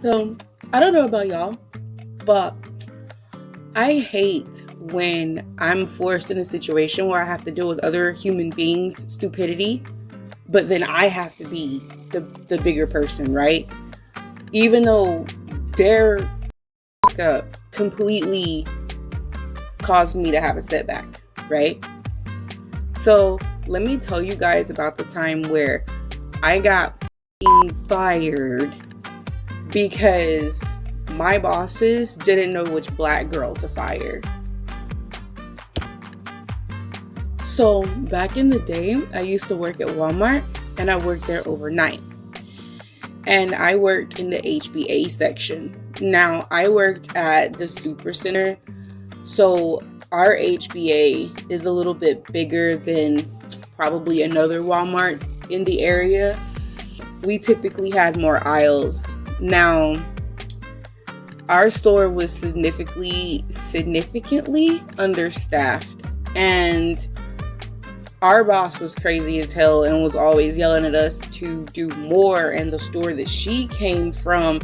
So, I don't know about y'all, but I hate when I'm forced in a situation where I have to deal with other human beings' stupidity, but then I have to be the bigger person, right? Even though their up completely caused me to have a setback, right? So let me tell you guys about the time where I got fired because my bosses didn't know which black girl to fire. So back in the day, I used to work at Walmart and I worked there overnight. And I worked in the HBA section. Now, I worked at the Super Center. So our HBA is a little bit bigger than probably another Walmart's in the area. We typically had more aisles. Now, our store was significantly understaffed, and our boss was crazy as hell and was always yelling at us to do more. And the store that she came from,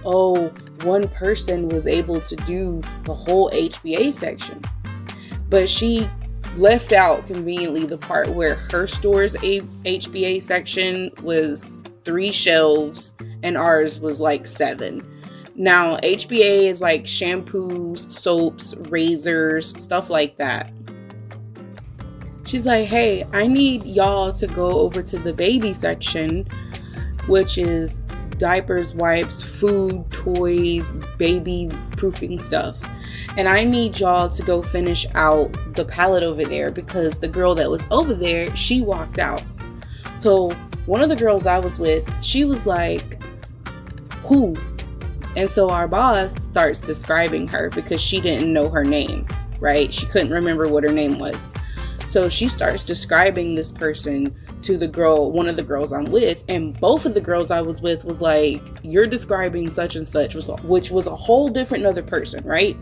one person was able to do the whole HBA section. But she left out conveniently the part where her store's HBA section was 3 shelves and ours was like 7. Now, HBA is like shampoos, soaps, razors, stuff like that. She's like, hey, I need y'all to go over to the baby section, which is diapers, wipes, food, toys, baby proofing stuff. And I need y'all to go finish out the pallet over there because the girl that was over there, she walked out. So one of the girls I was with, she was like, who? And so our boss starts describing her because she didn't know her name, right? She couldn't remember what her name was. So she starts describing this person to the girl, one of the girls I'm with, and both of the girls I was with was like, you're describing such and such, which was a whole different other person, right?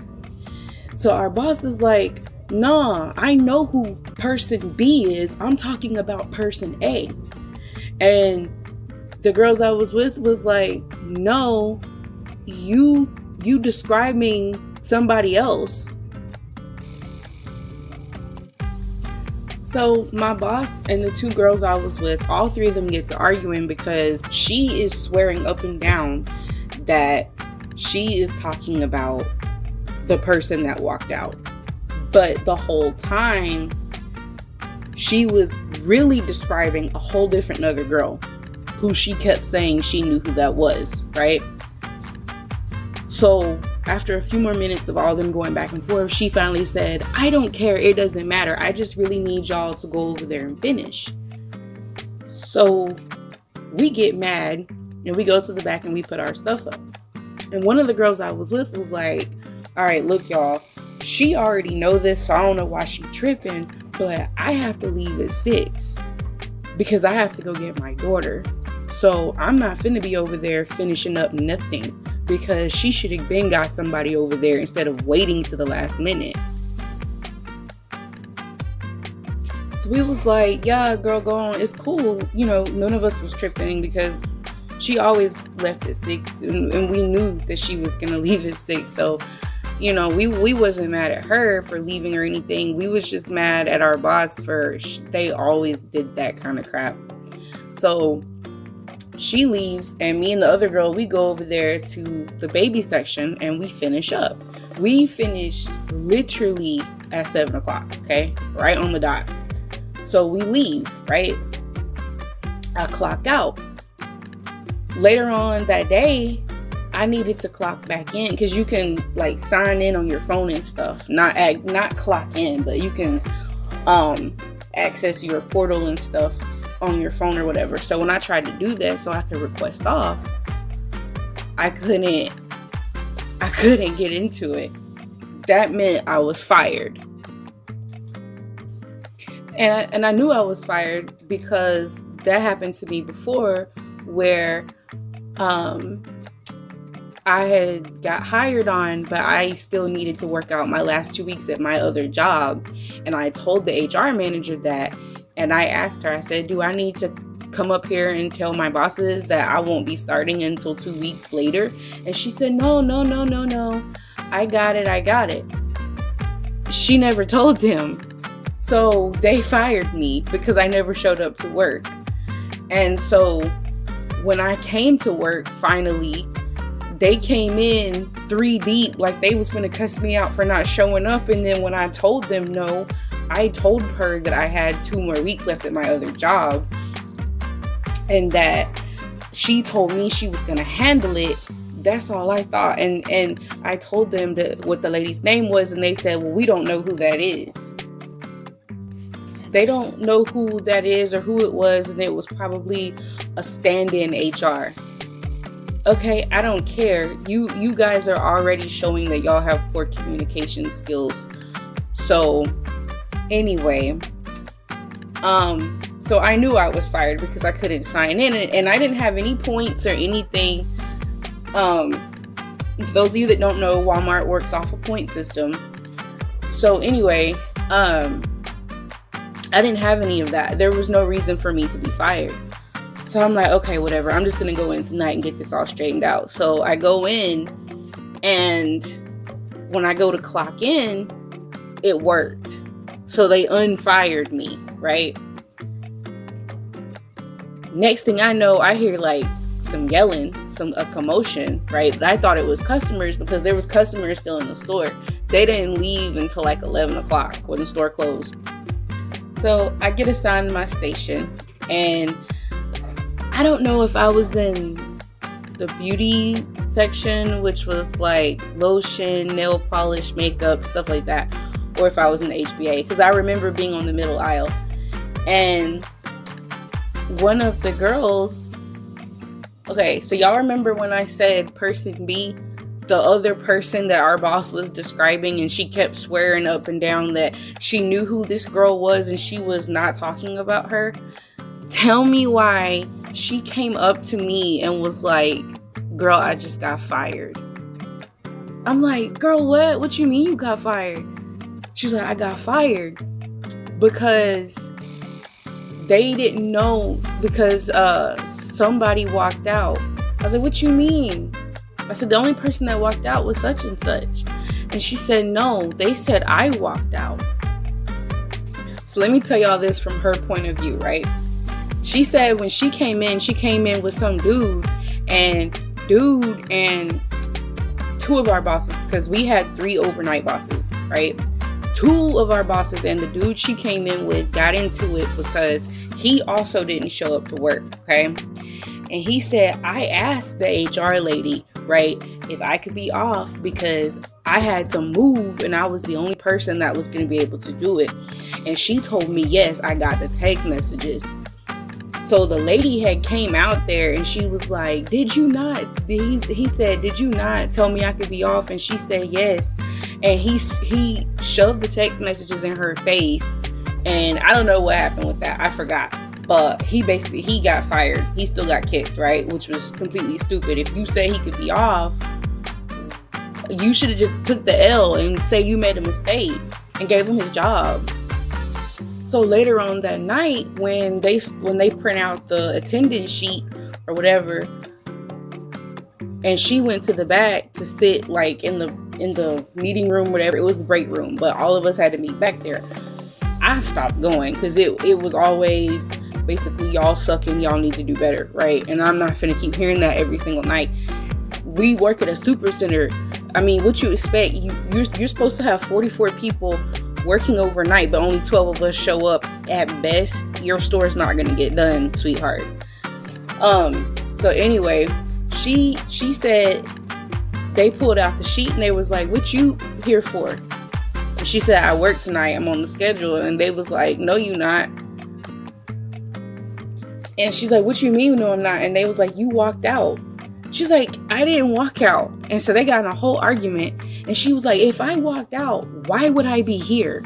So our boss is like, nah, I know who person B is. I'm talking about person A. And the girls I was with was like, no, you describing somebody else. So my boss and the 2 girls I was with, all 3 of them get to arguing because she is swearing up and down that she is talking about the person that walked out. But the whole time, she was really describing a whole different other girl who she kept saying she knew who that was, right? So after a few more minutes of all them going back and forth, she finally said, I don't care, it doesn't matter. I just really need y'all to go over there and finish. So we get mad and we go to the back and we put our stuff up. And one of the girls I was with was like, all right, look, y'all, she already know this, so I don't know why she tripping, but I have to leave at 6 because I have to go get my daughter. So I'm not finna be over there finishing up nothing, because she should have been got somebody over there instead of waiting to the last minute. So we was like, yeah, girl, go on. It's cool. You know, none of us was tripping because she always left at 6 and we knew that she was going to leave at 6. So, you know, we wasn't mad at her for leaving or anything. We was just mad at our boss for they always did that kind of crap. So she leaves and me and the other girl, we go over there to the baby section and we finish up. We finished literally at 7 o'clock, okay? Right on the dot. So we leave, right? I clock out. Later on that day, I needed to clock back in because you can like sign in on your phone and stuff. Not clock in, but you can access your portal and stuff on your phone or whatever. So when I tried to do that so I could request off, I couldn't get into it. That meant I was fired. And I knew I was fired because that happened to me before where I had got hired on, but I still needed to work out my last 2 weeks at my other job. And I told the HR manager that, and I asked her, I said, do I need to come up here and tell my bosses that I won't be starting until 2 weeks later? And she said, no. I got it. She never told them. So they fired me because I never showed up to work. And so when I came to work, finally, they came in 3 deep, like they was gonna cuss me out for not showing up. And then when I told them no, I told her that I had 2 more weeks left at my other job, and that she told me she was gonna handle it. That's all I thought. And I told them that what the lady's name was, and they said, well, we don't know who that is. They don't know who that is or who it was, and it was probably a stand-in HR. Okay, I don't care. You guys are already showing that y'all have poor communication skills. So anyway, so I knew I was fired because I couldn't sign in, and I didn't have any points or anything. For those of you that don't know, Walmart works off a point system. So anyway, I didn't have any of that. There was no reason for me to be fired. So I'm like, okay, whatever. I'm just going to go in tonight and get this all straightened out. So I go in, and when I go to clock in, it worked. So they unfired me, right? Next thing I know, I hear like some yelling, a commotion, right? But I thought it was customers because there was customers still in the store. They didn't leave until like 11 o'clock when the store closed. So I get assigned my station, and I don't know if I was in the beauty section, which was like lotion, nail polish, makeup, stuff like that, or if I was in the HBA, because I remember being on the middle aisle. And one of the girls, okay, so y'all remember when I said person B, the other person that our boss was describing, and she kept swearing up and down that she knew who this girl was and she was not talking about her? Tell me why she came up to me and was like, girl, I just got fired. I'm like, girl, what? What you mean you got fired? She's like, I got fired because they didn't know, because somebody walked out. I was like, what you mean? I said, the only person that walked out was such and such. And she said, no, they said I walked out. So let me tell y'all this from her point of view, right? She said when she came in with some dude and 2 of our bosses, because we had 3 overnight bosses, right? 2 of our bosses and the dude she came in with got into it because he also didn't show up to work, okay? And he said, I asked the HR lady, right, if I could be off because I had to move and I was the only person that was going to be able to do it. And she told me, yes, I got the text messages. So the lady had came out there and she was like, did you not? He said, did you not tell me I could be off? And she said, yes. And he shoved the text messages in her face. And I don't know what happened with that. I forgot. But he got fired. He still got kicked, right? Which was completely stupid. If you say he could be off, you should have just took the L and say you made a mistake and gave him his job. So later on that night, when they print out the attendance sheet or whatever, and she went to the back to sit like in the meeting room, whatever, it was the break room, but all of us had to meet back there. I stopped going because it was always basically y'all suck and y'all need to do better, right? And I'm not finna keep hearing that every single night. We work at a super center. I mean, what you expect? You're supposed to have 44 people working overnight, but only 12 of us show up at best. Your store's not gonna get done, sweetheart. So anyway, she said they pulled out the sheet and they was like, what you here for? And she said, I work tonight, I'm on the schedule. And they was like, no, you not. And she's like, what you mean, no, I'm not? And they was like, you walked out. She's like, I didn't walk out. And so they got in a whole argument. And she was like, if I walked out, why would I be here?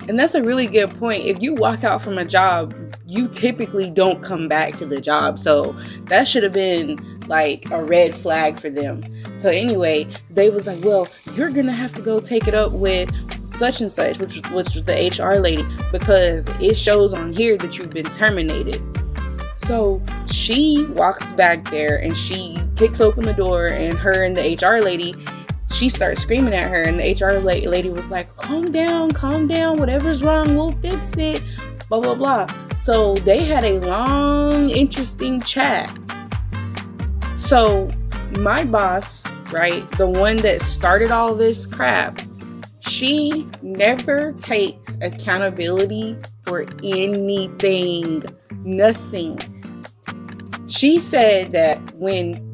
And that's a really good point. If you walk out from a job, you typically don't come back to the job. So that should have been like a red flag for them. So anyway, they was like, well, you're going to have to go take it up with such and such, which was the HR lady, because it shows on here that you've been terminated. So she walks back there and she kicks open the door, and her and the HR lady, she starts screaming at her, and the HR lady was like, calm down, whatever's wrong, we'll fix it, blah, blah, blah. So they had a long, interesting chat. So my boss, right, the one that started all this crap, she never takes accountability for anything, nothing. She said that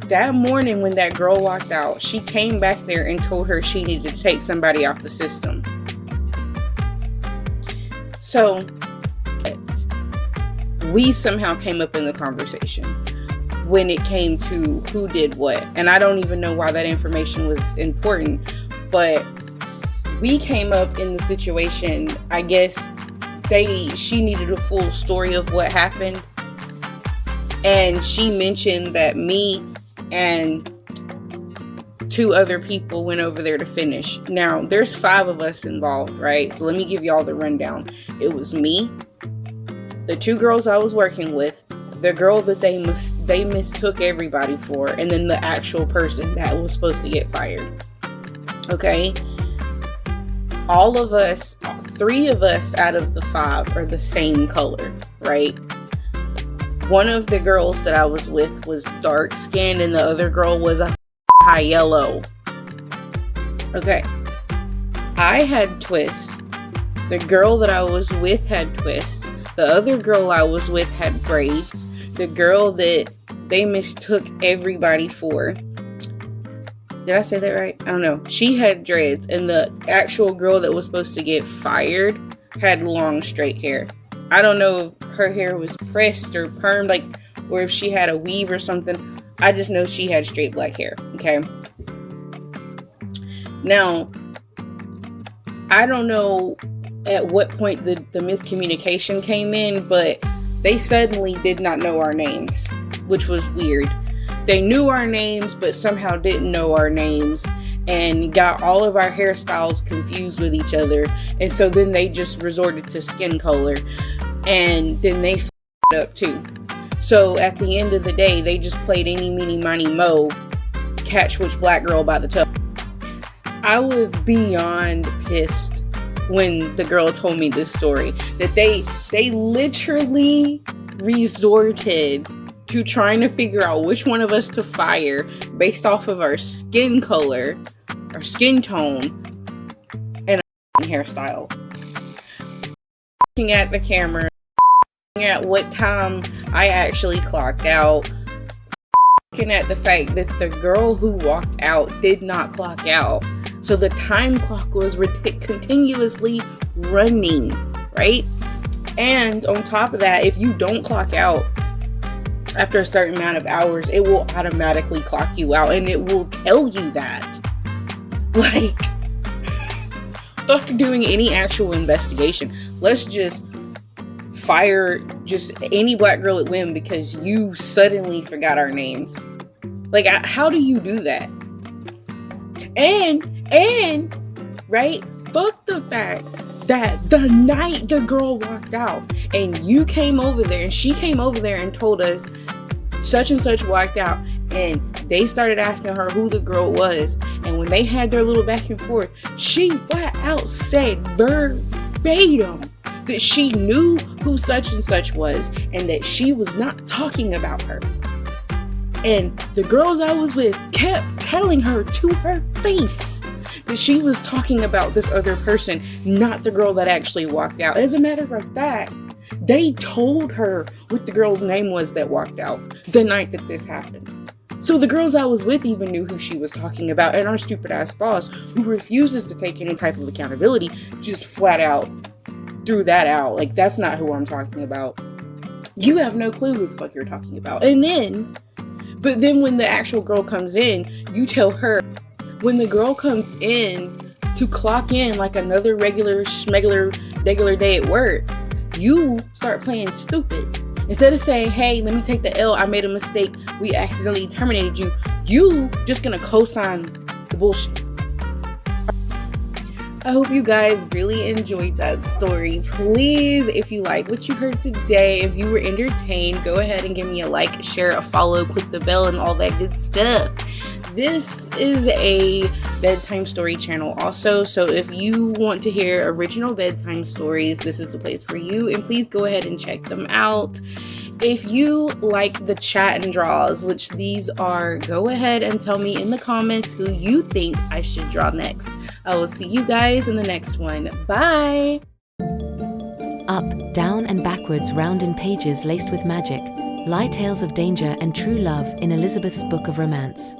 that morning when that girl walked out, she came back there and told her she needed to take somebody off the system. So we somehow came up in the conversation when it came to who did what. And I don't even know why that information was important, but we came up in the situation. I guess she needed a full story of what happened. And she mentioned that me and 2 other people went over there to finish. Now, there's 5 of us involved, right? So let me give y'all the rundown. It was me, the 2 girls I was working with, the girl that they mistook everybody for, and then the actual person that was supposed to get fired. Okay? All of us, 3 of us out of the 5 are the same color, right? One of the girls that I was with was dark skinned, and the other girl was a high yellow. Okay. I had twists. The girl that I was with had twists. The other girl I was with had braids. The girl that they mistook everybody for, did I say that right? I don't know. She had dreads, and the actual girl that was supposed to get fired had long straight hair. I don't know if her hair was pressed or permed, or if she had a weave or something. I just know she had straight black hair. Okay. Now, I don't know at what point the miscommunication came in, but they suddenly did not know our names, which was weird. They knew our names, but somehow didn't know our names, and got all of our hairstyles confused with each other. And so then they just resorted to skin color, and then they f***ed up too. So at the end of the day, they just played eeny, meeny, miny, mo, catch which black girl by the toe. I was beyond pissed when the girl told me this story, that they literally resorted to trying to figure out which one of us to fire based off of our skin color, our skin tone, and our hairstyle. Looking at the camera, looking at what time I actually clocked out, looking at the fact that the girl who walked out did not clock out. So the time clock was continuously running, right? And on top of that, if you don't clock out after a certain amount of hours, it will automatically clock you out, and it will tell you that. Like, fuck doing any actual investigation. Let's just fire just any black girl at whim because you suddenly forgot our names. Like, how do you do that? And right, fuck the fact that the night the girl walked out and you came over there and she came over there and told us such and such walked out, and they started asking her who the girl was, and when they had their little back and forth, she flat out said verbatim that she knew who such and such was and that she was not talking about her. And the girls I was with kept telling her to her face that she was talking about this other person, not the girl that actually walked out. As a matter of fact, they told her what the girl's name was that walked out the night that this happened. So the girls I was with even knew who she was talking about, and our stupid ass boss, who refuses to take any type of accountability, just flat out threw that out. Like, that's not who I'm talking about. You have no clue who the fuck you're talking about. But then when the actual girl comes in, you tell her. When the girl comes in to clock in like another regular day at work, you start playing stupid. Instead of saying, hey, let me take the L, I made a mistake, we accidentally terminated you, you just gonna co-sign the bullshit. I hope you guys really enjoyed that story. Please, if you like what you heard today, if you were entertained, go ahead and give me a like, share, a follow, click the bell, and all that good stuff. This is a bedtime story channel also, so if you want to hear original bedtime stories, this is the place for you, and please go ahead and check them out. If you like the chat and draws, which these are, go ahead and tell me in the comments who you think I should draw next. I will see you guys in the next one. Bye! Up, down and backwards round in pages laced with magic, lie tales of danger and true love in Elizabeth's Book of Romance.